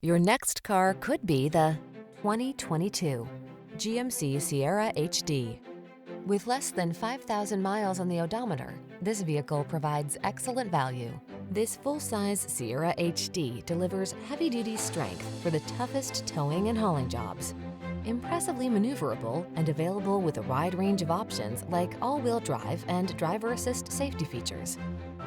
Your next car could be the 2022 GMC Sierra HD. With less than 5,000 miles on the odometer, this vehicle provides excellent value. This full-size Sierra HD delivers heavy-duty strength for the toughest towing and hauling jobs. Impressively maneuverable and available with a wide range of options like all-wheel drive and driver assist safety features.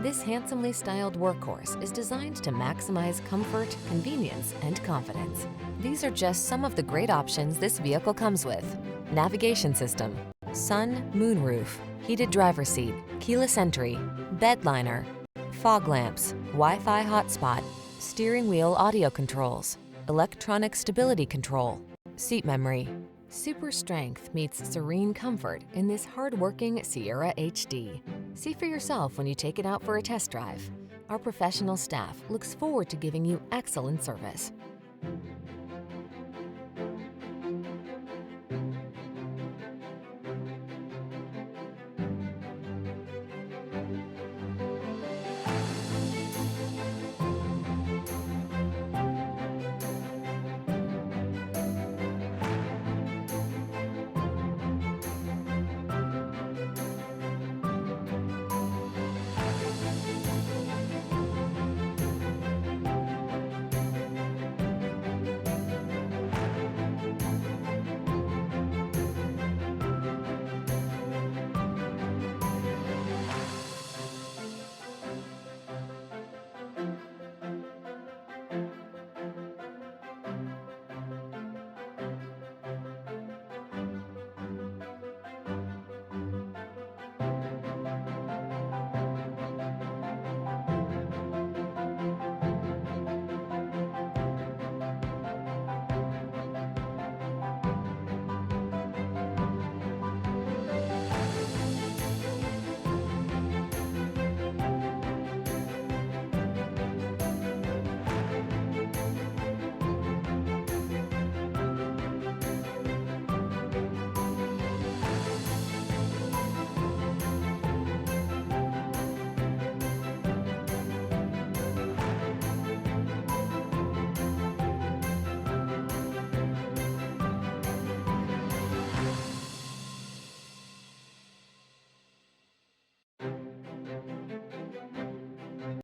This handsomely styled workhorse is designed to maximize comfort, convenience, and confidence. These are just some of the great options this vehicle comes with: navigation system, sun, moonroof, heated driver's seat, keyless entry, bed liner, fog lamps, Wi-Fi hotspot, steering wheel audio controls, electronic stability control, seat memory. Super strength meets serene comfort in this hard-working Sierra HD. See for yourself when you take it out for a test drive. Our professional staff looks forward to giving you excellent service.